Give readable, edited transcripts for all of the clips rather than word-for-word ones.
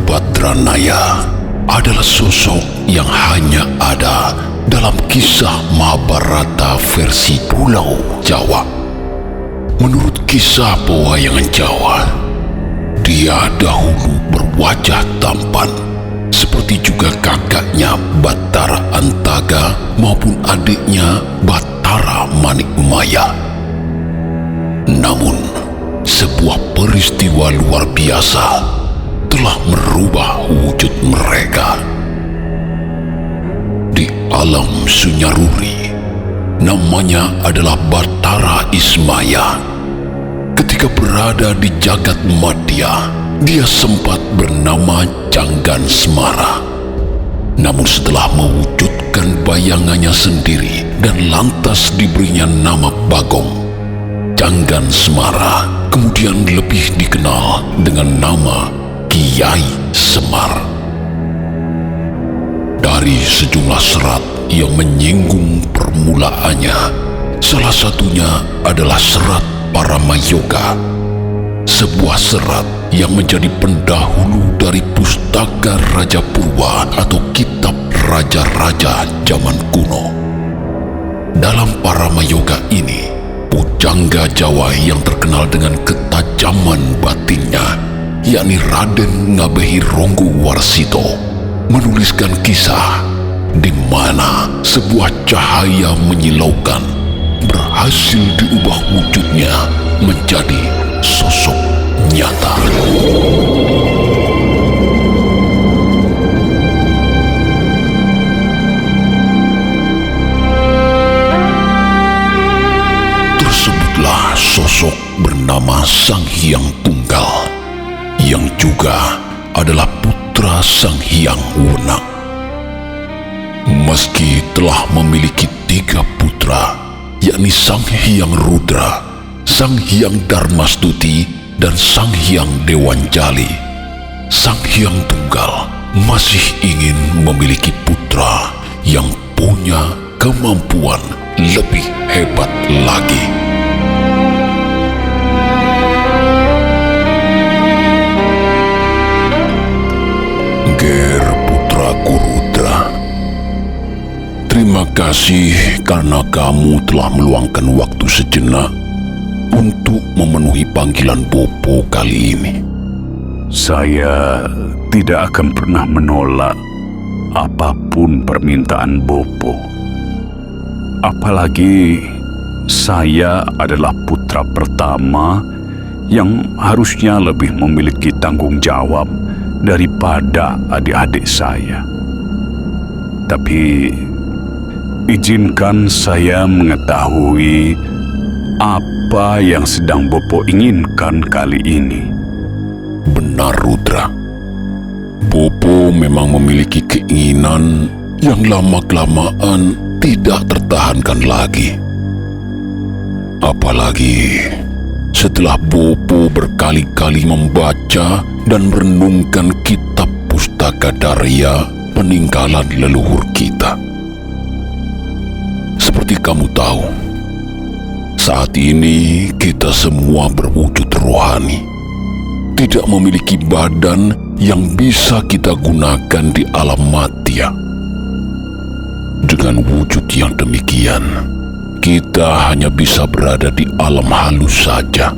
Badranaya adalah sosok yang hanya ada dalam kisah Mahabharata versi Pulau Jawa. Menurut kisah pewayangan Jawa, dia dahulu berwajah tampan, seperti juga kakaknya Bathara Antaga maupun adiknya Bathara Manikmaya. Namun, sebuah peristiwa luar biasa telah merubah wujud mereka. Di alam Sunyaruri, namanya adalah Bathara Ismaya. Ketika berada di jagat madya, dia sempat bernama Janggan Semara. Namun setelah mewujudkan bayangannya sendiri dan lantas diberinya nama Bagong, Janggan Semara kemudian lebih dikenal dengan nama Kiai Semar. Dari sejumlah serat yang menyinggung permulaannya, salah satunya adalah serat Paramayoga, sebuah serat yang menjadi pendahulu dari pustaka Raja Purwa atau kitab raja-raja zaman kuno. Dalam Paramayoga ini, pujangga Jawa yang terkenal dengan ketajaman batinnya, yakni Raden Ngabehi Ronggo Warsito, menuliskan kisah di mana sebuah cahaya menyilaukan berhasil diubah wujudnya menjadi sosok nyata. Tersebutlah sosok bernama Sang Hyang Tunggal, yang juga adalah putra Sang Hyang Wenang. Meski telah memiliki 3 putra, yakni Sang Hyang Rudra, Sang Hyang Darmastuti, dan Sang Hyang Dewanjali, Sang Hyang Tunggal masih ingin memiliki putra yang punya kemampuan lebih hebat lagi. Ger putraku Rudra, terima kasih karena kamu telah meluangkan waktu sejenak untuk memenuhi panggilan Bopo kali ini. Saya tidak akan pernah menolak apapun permintaan Bopo. Apalagi saya adalah putra pertama yang harusnya lebih memiliki tanggung jawab daripada adik-adik saya. Tapi izinkan saya mengetahui apa yang sedang Bopo inginkan kali ini. Benar, Rudra. Bopo memang memiliki keinginan yang lama-kelamaan tidak tertahankan lagi. Apalagi setelah Bopo berkali-kali membaca dan merenungkan kitab Pustaka Darya peninggalan leluhur kita. Seperti kamu tahu, saat ini kita semua berwujud rohani, tidak memiliki badan yang bisa kita gunakan di alam madya. Dengan wujud yang demikian, kita hanya bisa berada di alam halus saja.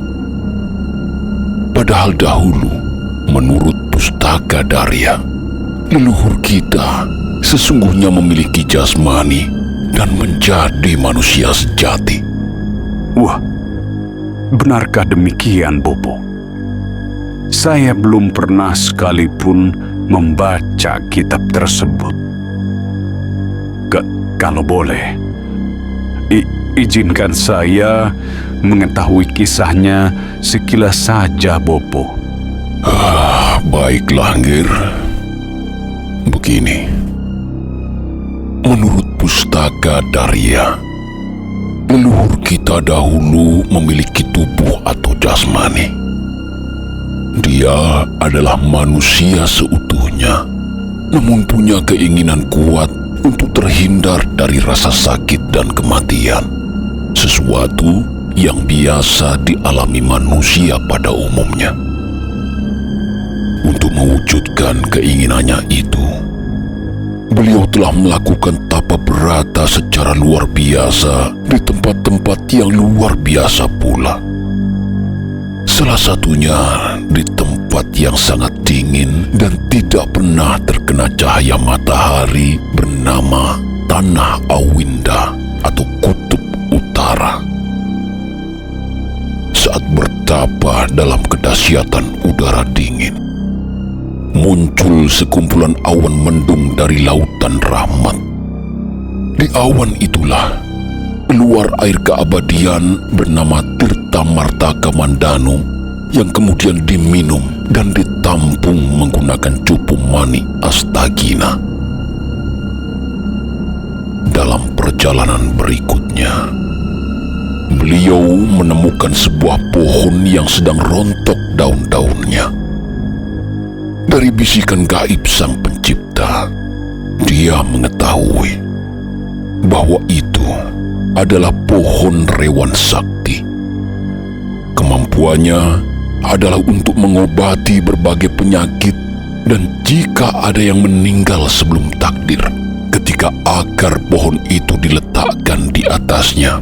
Padahal dahulu, menurut Pustaka Darya, leluhur kita sesungguhnya memiliki jasmani dan menjadi manusia sejati. Wah, benarkah demikian, Bopo? Saya belum pernah sekalipun membaca kitab tersebut. Kalau boleh, izinkan saya mengetahui kisahnya sekilas saja, Bopo. Baiklah, Ngir. Begini, menurut Pustaka Darya, leluhur kita dahulu memiliki tubuh atau jasmani. Dia adalah manusia seutuhnya, namun punya keinginan kuat untuk terhindar dari rasa sakit dan kematian, sesuatu yang biasa dialami manusia pada umumnya. Untuk mewujudkan keinginannya itu. Beliau telah melakukan tapa berata secara luar biasa di tempat-tempat yang luar biasa pula. Salah satunya di tempat yang sangat dingin dan tidak pernah terkena cahaya matahari bernama Tanah Awinda atau Kutub Utara. Saat bertapa dalam kedahsyatan udara dingin, muncul sekumpulan awan mendung dari lautan rahmat. Di awan itulah keluar air keabadian bernama Tirta Martaka Mandanu yang kemudian diminum dan ditampung menggunakan cupu mani Astagina. Dalam perjalanan berikutnya, beliau menemukan sebuah pohon yang sedang rontok daun-daunnya. Dari bisikan gaib Sang Pencipta, dia mengetahui bahwa itu adalah pohon Rewan Sakti. Kemampuannya adalah untuk mengobati berbagai penyakit, dan jika ada yang meninggal sebelum takdir, ketika akar pohon itu diletakkan di atasnya,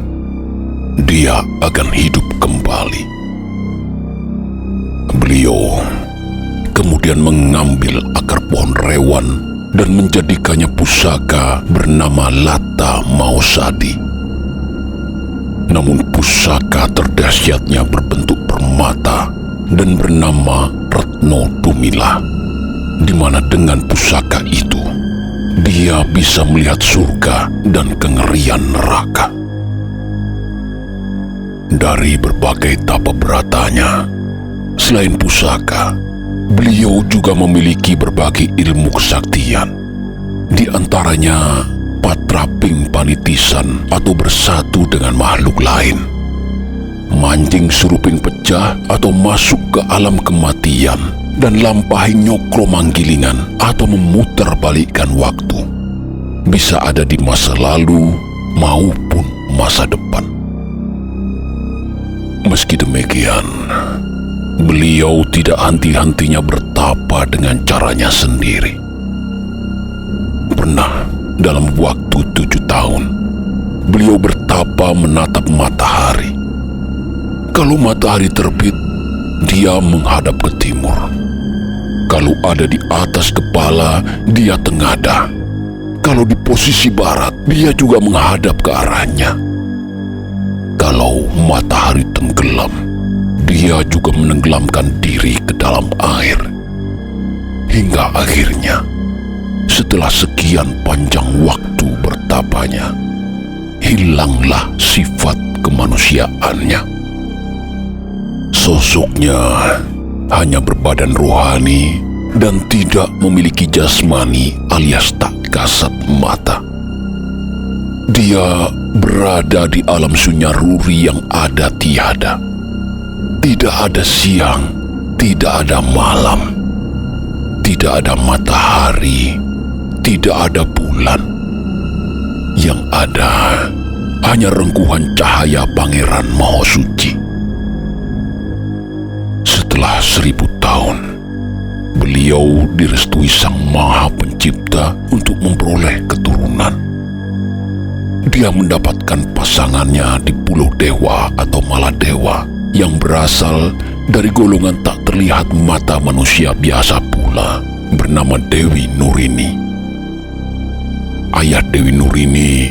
dia akan hidup kembali. Beliau kemudian mengambil akar pohon Rewan dan menjadikannya pusaka bernama Lata Mausadi. Namun pusaka terdahsyatnya berbentuk permata dan bernama Retno Dumila, di mana dengan pusaka itu dia bisa melihat surga dan kengerian neraka. Dari berbagai tapa beratanya, selain pusaka, beliau juga memiliki berbagai ilmu kesaktian. Di antaranya patraping panitisan atau bersatu dengan makhluk lain, mancing suruping pecah atau masuk ke alam kematian, dan lampahi nyokro manggilingan atau memutarbalikkan waktu. Bisa ada di masa lalu maupun masa depan. Meski demikian, beliau tidak henti-hentinya bertapa dengan caranya sendiri. Pernah dalam waktu 7 tahun, beliau bertapa menatap matahari. Kalau matahari terbit, dia menghadap ke timur. Kalau ada di atas kepala, dia tengadah. Kalau di posisi barat, dia juga menghadap ke arahnya. Kalau matahari tenggelam, dia juga menenggelamkan diri ke dalam air. Hingga akhirnya, setelah sekian panjang waktu bertapanya, hilanglah sifat kemanusiaannya. Sosoknya hanya berbadan rohani dan tidak memiliki jasmani alias tak kasat mata. Dia berada di alam sunyaruri yang ada tiada. Tidak ada siang, tidak ada malam, tidak ada matahari, tidak ada bulan. Yang ada hanya rengkuhan cahaya Pangeran Mahasuci. Setelah 1000 tahun, beliau direstui Sang Maha Pencipta untuk memperoleh keturunan. Dia mendapatkan pasangannya di Pulau Dewa atau Maladewa yang berasal dari golongan tak terlihat mata manusia biasa pula, bernama Dewi Nurini. Ayah Dewi Nurini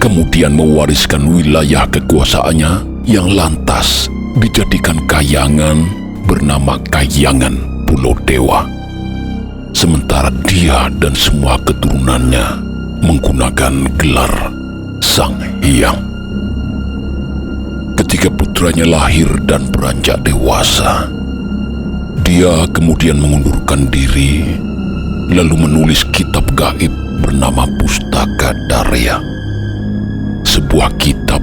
kemudian mewariskan wilayah kekuasaannya yang lantas dijadikan kayangan bernama Kayangan Pulau Dewa. Sementara dia dan semua keturunannya menggunakan gelar Sang Hyang. Ketika putranya lahir dan beranjak dewasa, dia kemudian mengundurkan diri, lalu menulis kitab gaib bernama Pustaka Darya. Sebuah kitab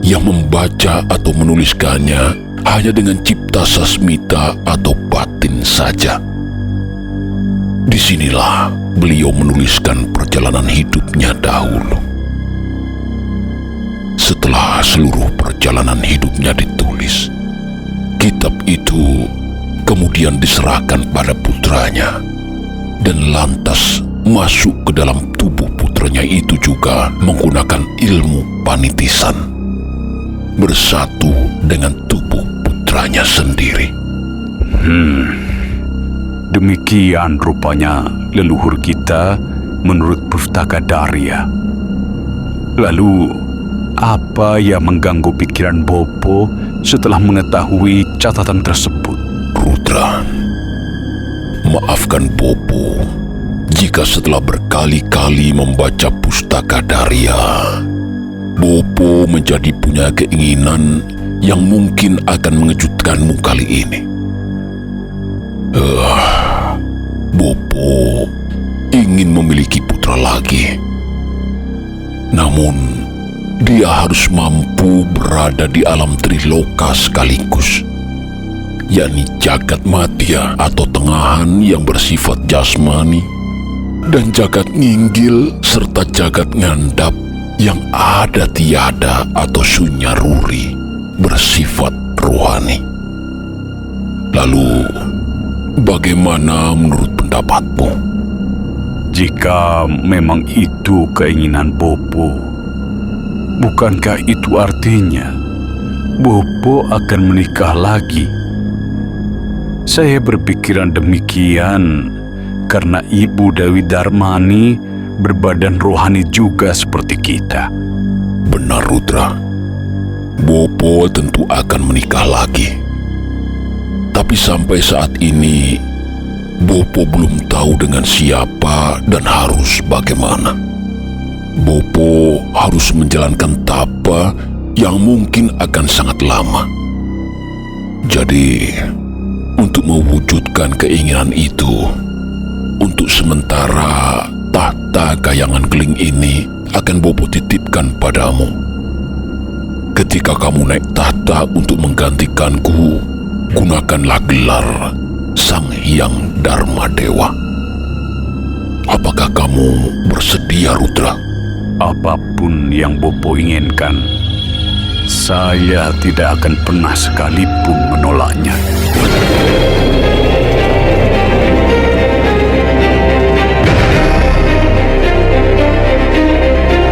yang membaca atau menuliskannya hanya dengan cipta sasmita atau batin saja. Disinilah beliau menuliskan perjalanan hidupnya dahulu. Setelah seluruh perjalanan hidupnya ditulis, kitab itu kemudian diserahkan pada putranya putranya dan lantas masuk ke dalam tubuh putranya itu juga menggunakan ilmu panitisan, bersatu dengan tubuh putranya sendiri. Demikian rupanya leluhur kita menurut Pustaka Darya. Lalu, apa yang mengganggu pikiran Bopo setelah mengetahui catatan tersebut? Rudra, maafkan Bopo jika setelah berkali-kali membaca Pustaka Darya, Bopo menjadi punya keinginan yang mungkin akan mengejutkanmu kali ini. Bopo ingin memiliki putra lagi. Namun, dia harus mampu berada di alam triloka sekaligus, yakni jagat madya atau tengahan yang bersifat jasmani, dan jagat nginggil serta jagat ngandap yang ada tiada atau sunyaruri bersifat rohani. Lalu, bagaimana menurut pendapatmu? Jika memang itu keinginan Bopo, bukankah itu artinya Bopo akan menikah lagi? Saya berpikiran demikian karena Ibu Dewi Darmani berbadan rohani juga seperti kita. Benar, Rudra. Bopo tentu akan menikah lagi. Tapi sampai saat ini, Bopo belum tahu dengan siapa dan harus bagaimana. Bopo harus menjalankan tapa yang mungkin akan sangat lama. Jadi, untuk mewujudkan keinginan itu, untuk sementara tahta Kayangan Keling ini akan Bopo titipkan padamu. Ketika kamu naik tahta untuk menggantikanku, gunakanlah gelar Sang Hyang Dharma Dewa. Apakah kamu bersedia, Rudra? Apapun yang Bopo inginkan, saya tidak akan pernah sekalipun menolaknya.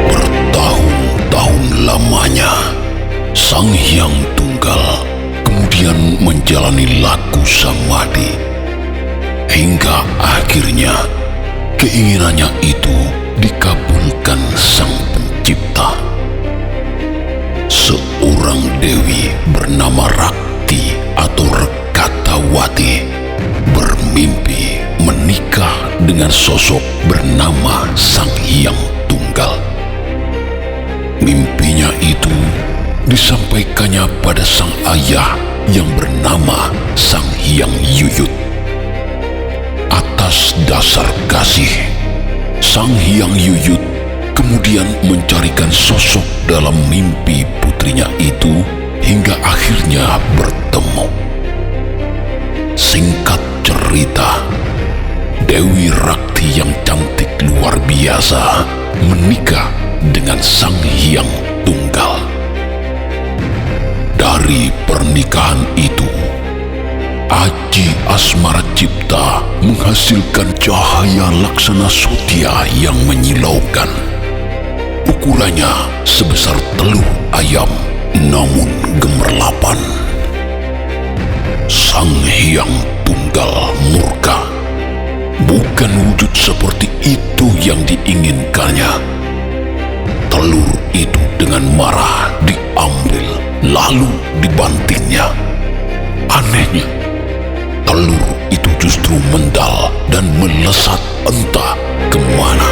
Bertahun-tahun lamanya, Sang Hyang Tunggal kemudian menjalani laku samadhi, hingga akhirnya keinginannya itu dikabulkan Sang Pencipta. Seorang dewi bernama Rakti atau Rekatawati bermimpi menikah dengan sosok bernama Sang Hyang Tunggal. Mimpinya itu disampaikannya pada sang ayah yang bernama Sang Hyang Yuyut. Atas dasar kasih, Sang Hyang Yuyut kemudian mencarikan sosok dalam mimpi putrinya itu hingga akhirnya bertemu. Singkat cerita, Dewi Rakti yang cantik luar biasa menikah dengan Sang Hyang Tunggal. Dari pernikahan itu, Aji Asmara Cipta menghasilkan cahaya laksana Sotya yang menyilaukan. Ukurannya sebesar telur ayam, namun gemerlapan. Sang Hyang Tunggal murka. Bukan wujud seperti itu yang diinginkannya. Telur itu dengan marah diambil, lalu dibantingnya. Anehnya, telur itu justru mendal dan melesat entah kemana.